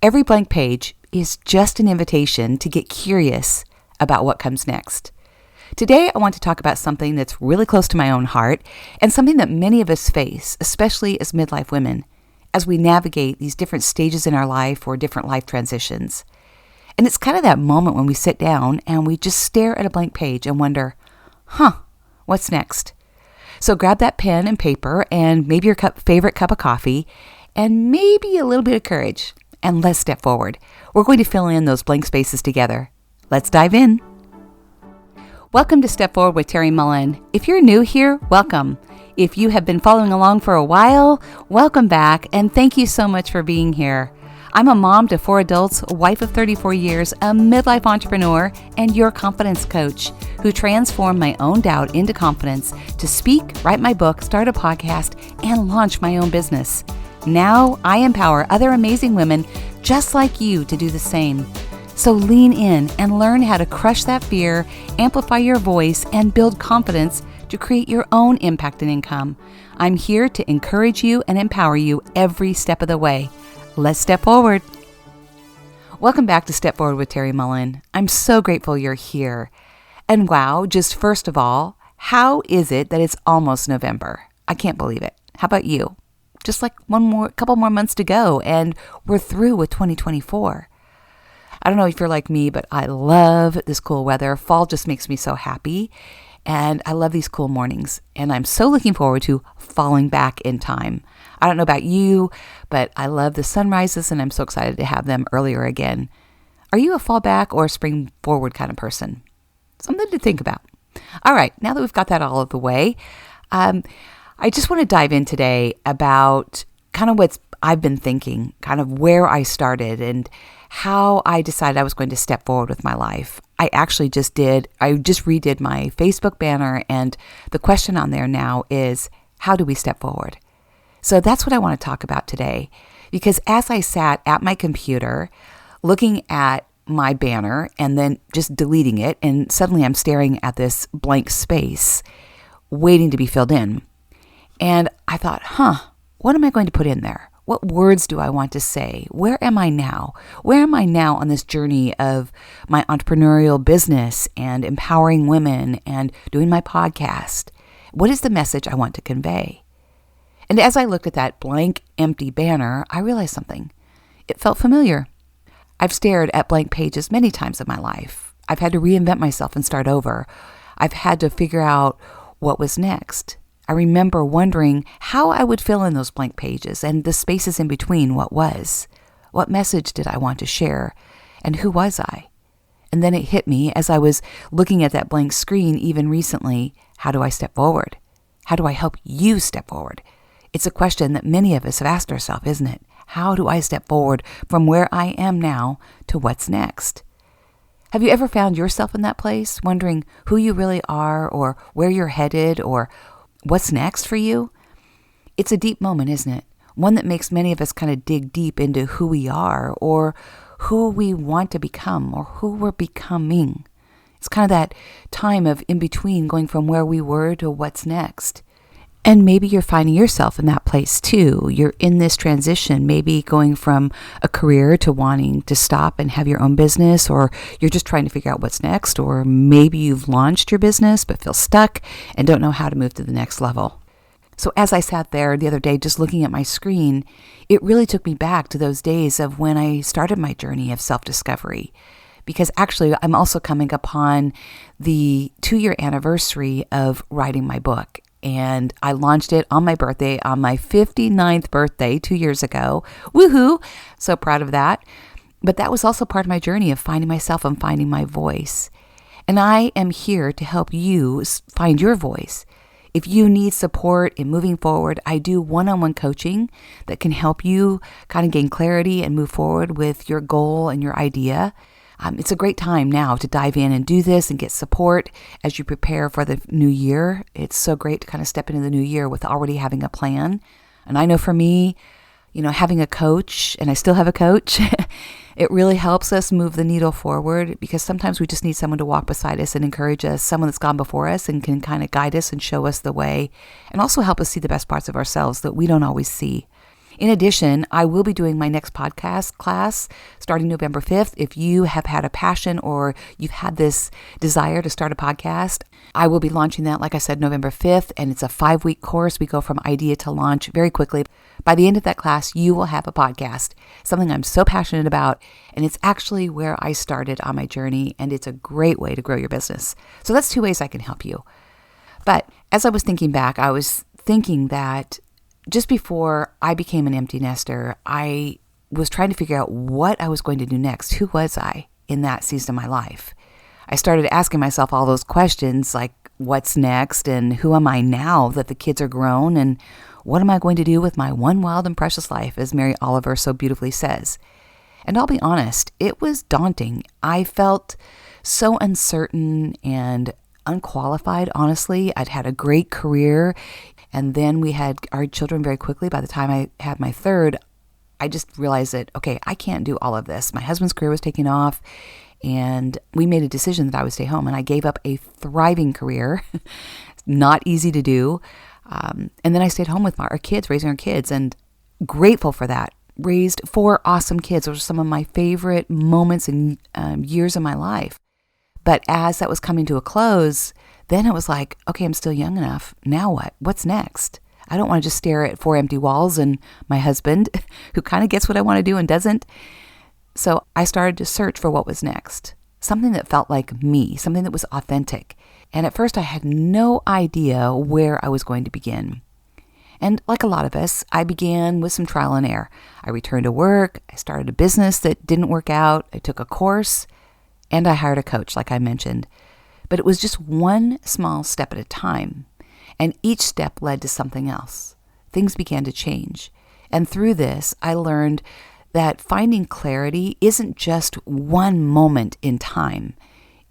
Every blank page is just an invitation to get curious about what comes next. Today, I want to talk about something that's really close to my own heart and something that many of us face, especially as midlife women, as we navigate these different stages in our life or different life transitions. And it's kind of that moment when we sit down and we just stare at a blank page and wonder, what's next? So grab that pen and paper and maybe your favorite cup of coffee and maybe a little bit of courage, and let's step forward. We're going to fill in those blank spaces together. Let's dive in. Welcome to Step Forward with Terri Mullen. If you're new here, welcome. If you have been following along for a while, welcome back, and thank you so much for being here. I'm a mom to 4 adults, a wife of 34 years, a midlife entrepreneur, and your confidence coach who transformed my own doubt into confidence to speak, write my book, start a podcast, and launch my own business. Now I empower other amazing women just like you to do the same. So lean in and learn how to crush that fear, amplify your voice, and build confidence to create your own impact and income. I'm here to encourage you and empower you every step of the way. Let's step forward. Welcome back to Step Forward with Terri Mullen. I'm so grateful you're here. And wow, just first of all, how is it that it's almost November? I can't believe it. How about you? Just like couple more months to go, and we're through with 2024. I don't know if you're like me, but I love this cool weather. Fall just makes me so happy, and I love these cool mornings, and I'm so looking forward to falling back in time. I don't know about you, but I love the sunrises, and I'm so excited to have them earlier again. Are you a fall back or a spring forward kind of person? Something to think about. All right, now that we've got that all of the way, I just want to dive in today about kind of what I've been thinking, kind of where I started and how I decided I was going to step forward with my life. I just redid my Facebook banner, and the question on there now is, how do we step forward? So that's what I want to talk about today, because as I sat at my computer looking at my banner and then just deleting it, and suddenly I'm staring at this blank space waiting to be filled in. And I thought, what am I going to put in there? What words do I want to say? Where am I now? Where am I now on this journey of my entrepreneurial business and empowering women and doing my podcast? What is the message I want to convey? And as I looked at that blank, empty banner, I realized something. It felt familiar. I've stared at blank pages many times in my life. I've had to reinvent myself and start over. I've had to figure out what was next. I remember wondering how I would fill in those blank pages and the spaces in between. What message did I want to share, and who was I? And then it hit me as I was looking at that blank screen even recently, how do I step forward? How do I help you step forward? It's a question that many of us have asked ourselves, isn't it? How do I step forward from where I am now to what's next? Have you ever found yourself in that place, wondering who you really are or where you're headed or what's next for you? It's a deep moment, isn't it? One that makes many of us kind of dig deep into who we are or who we want to become or who we're becoming. It's kind of that time of in between, going from where we were to what's next. And maybe you're finding yourself in that place too. You're in this transition, maybe going from a career to wanting to stop and have your own business, or you're just trying to figure out what's next, or maybe you've launched your business but feel stuck and don't know how to move to the next level. So as I sat there the other day just looking at my screen, it really took me back to those days of when I started my journey of self-discovery. Because actually, I'm also coming upon the 2-year anniversary of writing my book. And I launched it on my birthday, on my 59th birthday 2 years ago. Woohoo! So proud of that. But that was also part of my journey of finding myself and finding my voice. And I am here to help you find your voice. If you need support in moving forward, I do one-on-one coaching that can help you kind of gain clarity and move forward with your goal and your idea. It's a great time now to dive in and do this and get support as you prepare for the new year. It's so great to kind of step into the new year with already having a plan. And I know for me, having a coach, and I still have a coach, it really helps us move the needle forward, because sometimes we just need someone to walk beside us and encourage us, someone that's gone before us and can kind of guide us and show us the way, and also help us see the best parts of ourselves that we don't always see. In addition, I will be doing my next podcast class starting November 5th. If you have had a passion or you've had this desire to start a podcast, I will be launching that, like I said, November 5th, and it's a 5-week course. We go from idea to launch very quickly. By the end of that class, you will have a podcast, something I'm so passionate about, and it's actually where I started on my journey, and it's a great way to grow your business. So that's 2 ways I can help you. But as I was thinking back, I was thinking that just before I became an empty nester, I was trying to figure out what I was going to do next. Who was I in that season of my life? I started asking myself all those questions like, what's next? And who am I now that the kids are grown? And what am I going to do with my one wild and precious life, as Mary Oliver so beautifully says? And I'll be honest, it was daunting. I felt so uncertain and unqualified, honestly. I'd had a great career, and then we had our children very quickly. By the time I had my third, I just realized that, okay, I can't do all of this. My husband's career was taking off, and we made a decision that I would stay home, and I gave up a thriving career. Not easy to do. And then I stayed home with our kids, raising our kids, and grateful for that. Raised 4 awesome kids. Those are some of my favorite moments and years of my life. But as that was coming to a close, then it was like, okay, I'm still young enough. Now what? What's next? I don't want to just stare at 4 empty walls and my husband, who kind of gets what I want to do and doesn't. So I started to search for what was next. Something that felt like me, something that was authentic. And at first I had no idea where I was going to begin. And like a lot of us, I began with some trial and error. I returned to work, I started a business that didn't work out, I took a course, and I hired a coach, like I mentioned. But it was just one small step at a time. And each step led to something else. Things began to change. And through this, I learned that finding clarity isn't just one moment in time.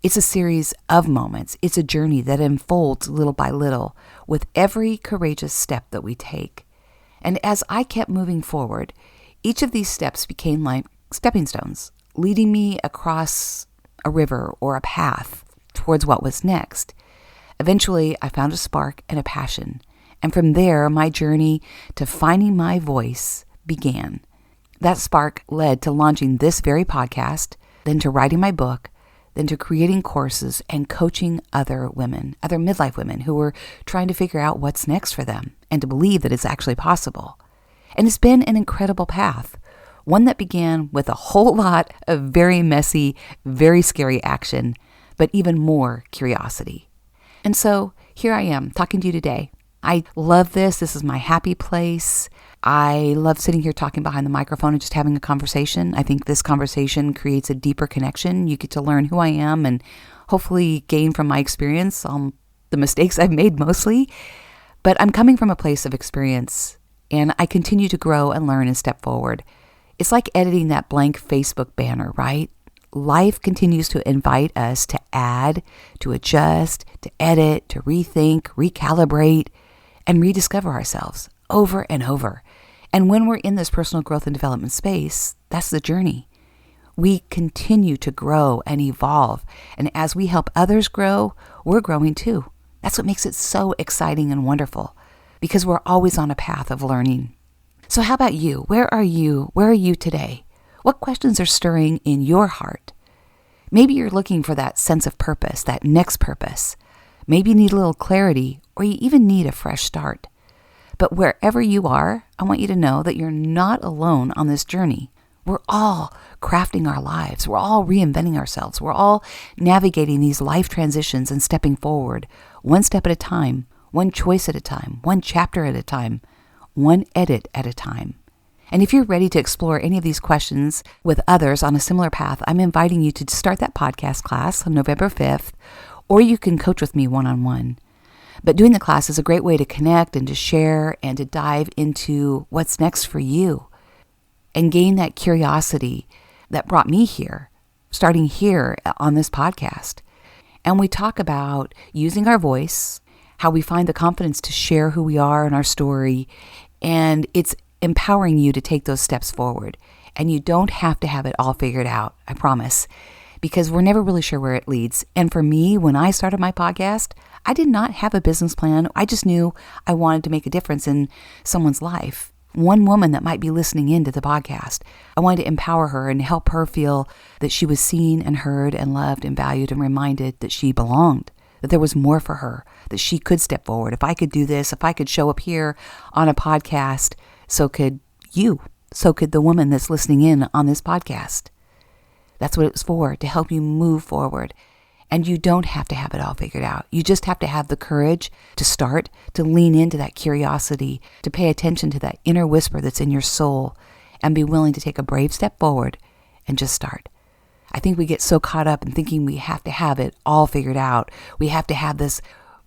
It's a series of moments. It's a journey that unfolds little by little with every courageous step that we take. And as I kept moving forward, each of these steps became like stepping stones, leading me across a river or a path towards what was next. Eventually, I found a spark and a passion. And from there, my journey to finding my voice began. That spark led to launching this very podcast, then to writing my book, then to creating courses and coaching other women, other midlife women who were trying to figure out what's next for them and to believe that it's actually possible. And it's been an incredible path, one that began with a whole lot of very messy, very scary action, but even more curiosity. And so here I am talking to you today. I love this. This is my happy place. I love sitting here talking behind the microphone and just having a conversation. I think this conversation creates a deeper connection. You get to learn who I am and hopefully gain from my experience on the mistakes I've made mostly. But I'm coming from a place of experience, and I continue to grow and learn and step forward. It's like editing that blank Facebook banner, right? Life continues to invite us to add, to adjust, to edit, to rethink, recalibrate, and rediscover ourselves over and over. And when we're in this personal growth and development space, that's the journey. We continue to grow and evolve. And as we help others grow, we're growing too. That's what makes it so exciting and wonderful, because we're always on a path of learning. So how about you? Where are you? Where are you today? What questions are stirring in your heart? Maybe you're looking for that sense of purpose, that next purpose. Maybe you need a little clarity, or you even need a fresh start. But wherever you are, I want you to know that you're not alone on this journey. We're all crafting our lives. We're all reinventing ourselves. We're all navigating these life transitions and stepping forward, one step at a time, one choice at a time, one chapter at a time, one edit at a time. And if you're ready to explore any of these questions with others on a similar path, I'm inviting you to start that podcast class on November 5th, or you can coach with me one-on-one. But doing the class is a great way to connect and to share and to dive into what's next for you and gain that curiosity that brought me here, starting here on this podcast. And we talk about using our voice, how we find the confidence to share who we are and our story, and it's empowering you to take those steps forward. And you don't have to have it all figured out, I promise, because we're never really sure where it leads. And for me, when I started my podcast, I did not have a business plan. I just knew I wanted to make a difference in someone's life. one woman that might be listening into the podcast. I wanted to empower her and help her feel that she was seen and heard and loved and valued and reminded that she belonged, that there was more for her, that she could step forward. If I could do this, if I could show up here on a podcast, so could you. So could the woman that's listening in on this podcast. That's what it was for, to help you move forward. And you don't have to have it all figured out. You just have to have the courage to start, to lean into that curiosity, to pay attention to that inner whisper that's in your soul, and be willing to take a brave step forward and just start. I think we get so caught up in thinking we have to have it all figured out. We have to have this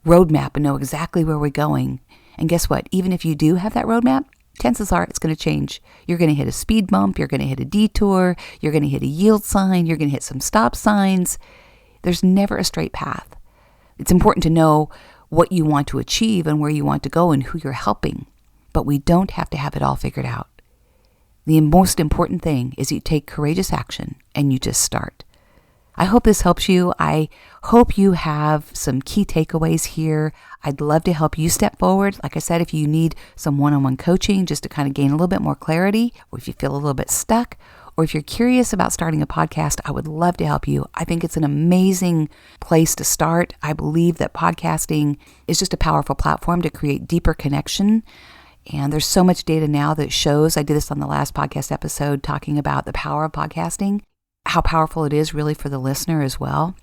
roadmap and know exactly where we're going. And guess what? Even if you do have that roadmap, chances are it's going to change. You're going to hit a speed bump. You're going to hit a detour. You're going to hit a yield sign. You're going to hit some stop signs. There's never a straight path. It's important to know what you want to achieve and where you want to go and who you're helping. But we don't have to have it all figured out. The most important thing is you take courageous action and you just start. I hope this helps you. I hope you have some key takeaways here. I'd love to help you step forward. Like I said, if you need some one-on-one coaching just to kind of gain a little bit more clarity, or if you feel a little bit stuck, or if you're curious about starting a podcast, I would love to help you. I think it's an amazing place to start. I believe that podcasting is just a powerful platform to create deeper connection. And there's so much data now that shows, I did this on the last podcast episode talking about the power of podcasting, how powerful it is really for the listener as well.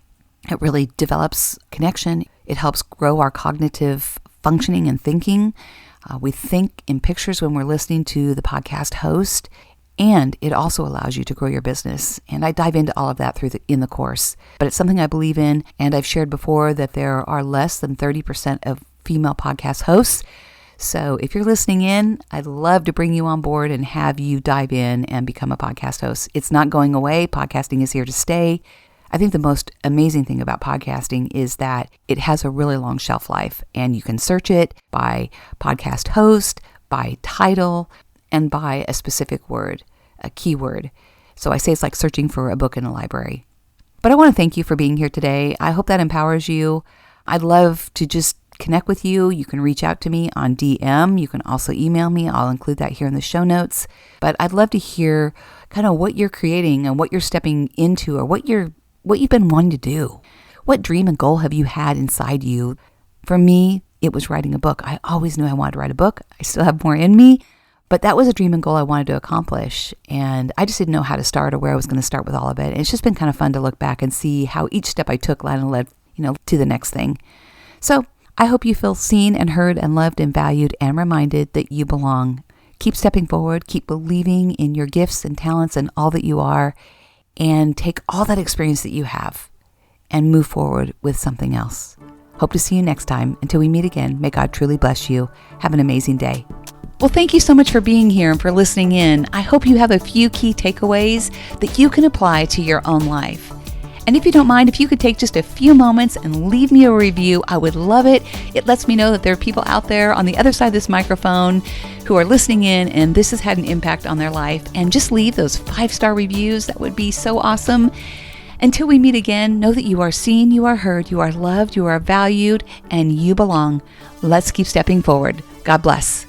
It really develops connection. It helps grow our cognitive functioning and thinking. We think in pictures when we're listening to the podcast host. And it also allows you to grow your business. And I dive into all of that in the course. But it's something I believe in. And I've shared before that there are less than 30% of female podcast hosts. So if you're listening in, I'd love to bring you on board and have you dive in and become a podcast host. It's not going away. Podcasting is here to stay. I think the most amazing thing about podcasting is that it has a really long shelf life. And you can search it by podcast host, by title, and by a specific word, a keyword. So I say it's like searching for a book in a library. But I want to thank you for being here today. I hope that empowers you. I'd love to just connect with you. You can reach out to me on DM. You can also email me. I'll include that here in the show notes. But I'd love to hear kind of what you're creating and what you're stepping into, or what you've been wanting to do. What dream and goal have you had inside you? For me, it was writing a book. I always knew I wanted to write a book. I still have more in me. But that was a dream and goal I wanted to accomplish. And I just didn't know how to start or where I was going to start with all of it. And it's just been kind of fun to look back and see how each step I took led, to the next thing. So I hope you feel seen and heard and loved and valued and reminded that you belong. Keep stepping forward. Keep believing in your gifts and talents and all that you are. And take all that experience that you have and move forward with something else. Hope to see you next time. Until we meet again, may God truly bless you. Have an amazing day. Well, thank you so much for being here and for listening in. I hope you have a few key takeaways that you can apply to your own life. And if you don't mind, if you could take just a few moments and leave me a review, I would love it. It lets me know that there are people out there on the other side of this microphone who are listening in and this has had an impact on their life. And just leave those 5-star reviews. That would be so awesome. Until we meet again, know that you are seen, you are heard, you are loved, you are valued, and you belong. Let's keep stepping forward. God bless.